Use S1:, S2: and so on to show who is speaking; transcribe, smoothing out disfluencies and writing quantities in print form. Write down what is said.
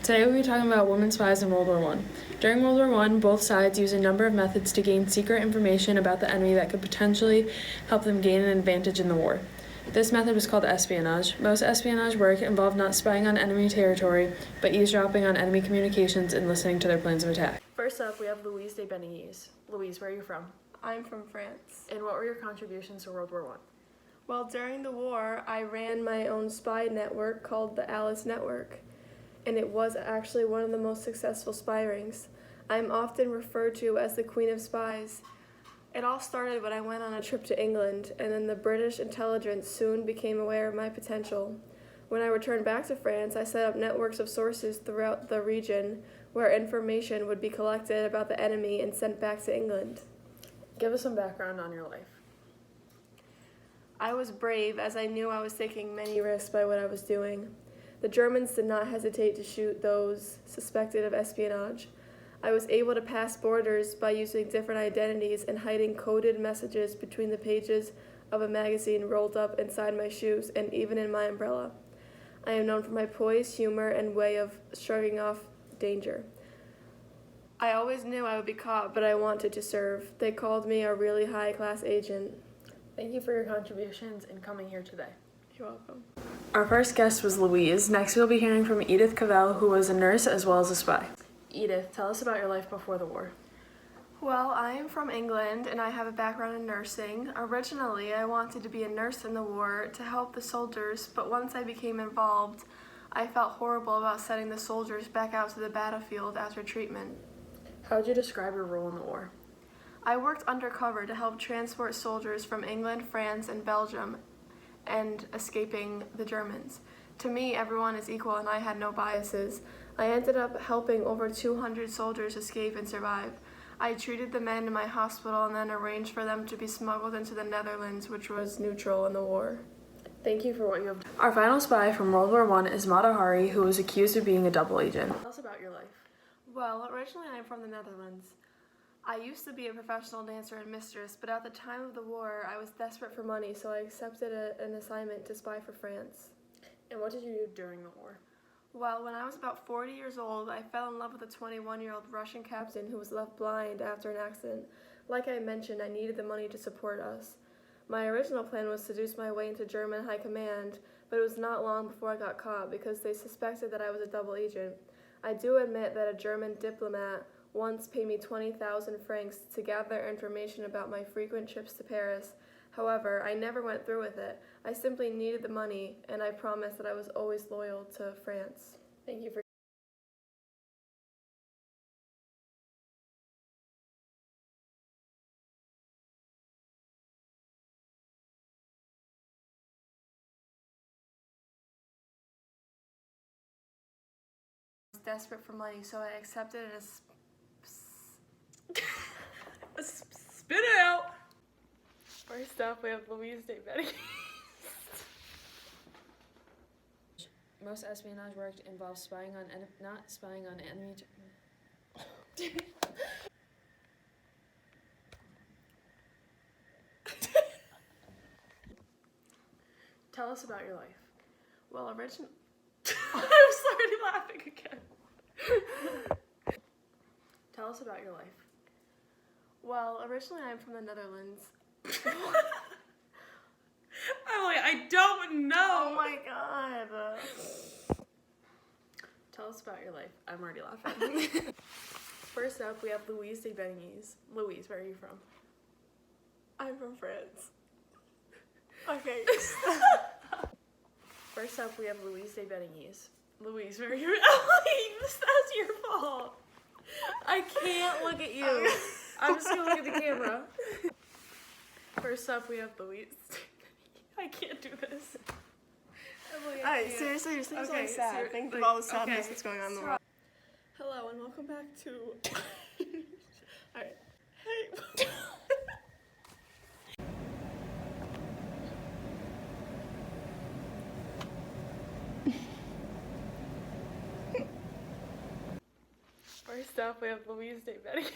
S1: Today we'll be talking about women spies in World War I. During World War I, both sides used a number of methods to gain secret information about the enemy that could potentially help them gain an advantage in the war. This method was called espionage. Most espionage work involved not spying on enemy territory, but eavesdropping on enemy communications and listening to their plans of attack. First up, we have Louise de Benigues. Louise, where are you from?
S2: I'm from France.
S1: And what were your contributions to World War I?
S2: Well, during the war, I ran my own spy network called the Alice Network, and it was actually one of the most successful spy rings. I'm often referred to as the Queen of Spies. It all started when I went on a trip to England, and then the British intelligence soon became aware of my potential. When I returned back to France, I set up networks of sources throughout the region where information would be collected about the enemy and sent back to England.
S1: Give us some background on your life.
S2: I was brave as I knew I was taking many risks by what I was doing. The Germans did not hesitate to shoot those suspected of espionage. I was able to pass borders by using different identities and hiding coded messages between the pages of a magazine rolled up inside my shoes and even in my umbrella. I am known for my poise, humor, and way of shrugging off danger. I always knew I would be caught, but I wanted to serve. They called me a really high-class agent.
S1: Thank you for your contributions and coming here today.
S2: You're welcome.
S1: Our first guest was Louise. Next we'll be hearing from Edith Cavell, who was a nurse as well as a spy. Edith, tell us about your life before the war.
S2: Well, I am from England and I have a background in nursing. Originally, I wanted to be a nurse in the war to help the soldiers, but once I became involved, I felt horrible about sending the soldiers back out to the battlefield after treatment.
S1: How would you describe your role in the war?
S2: I worked undercover to help transport soldiers from England, France, and Belgium and escaping the Germans. To me, everyone is equal and I had no biases. I ended up helping over 200 soldiers escape and survive. I treated the men in my hospital and then arranged for them to be smuggled into the Netherlands, which was neutral in the war.
S1: Thank you for what you have done. Our final spy from World War I is Mata Hari, who was accused of being a double agent. Tell us about your life.
S2: Well, originally I'm from the Netherlands. I used to be a professional dancer and mistress, but at the time of the war, I was desperate for money, so I accepted an assignment to spy for France.
S1: And what did you do during the war?
S2: Well, when I was about 40 years old, I fell in love with a 21-year-old Russian captain who was left blind after an accident. Like I mentioned, I needed the money to support us. My original plan was to seduce my way into German high command, but it was not long before I got caught because they suspected that I was a double agent. I do admit that a German diplomat once paid me 20,000 francs to gather information about my frequent trips to Paris. However, I never went through with it. I simply needed the money, and I promised that I was always loyal to France.
S1: Thank you for
S2: I was desperate for money, so I accepted
S1: Spit it out! First up, we have Louise de Benigues. Most espionage work involves spying on not spying on enemy. Tell us about your life.
S2: Well, I'm already laughing again.
S1: Tell us about your life.
S2: Well, originally I'm from the Netherlands.
S1: Emily, I don't know.
S2: Oh my god.
S1: Tell us about your life. I'm already laughing. First up, we have Louise de Benigues. Louise, where are you from?
S2: I'm from France. Okay.
S1: First up, we have Louise de Benigues. Louise, where are you? Emily, that's your fault. I can't look at you. I'm just gonna look at the camera. First up, we have Louise. I can't do this. Emily,
S2: Alright, seriously, you're saying something sad. Think of all the sadness that's going on in the world. Hello, and welcome back to... Alright. Hey.
S1: First up, we have Louise de Benigues.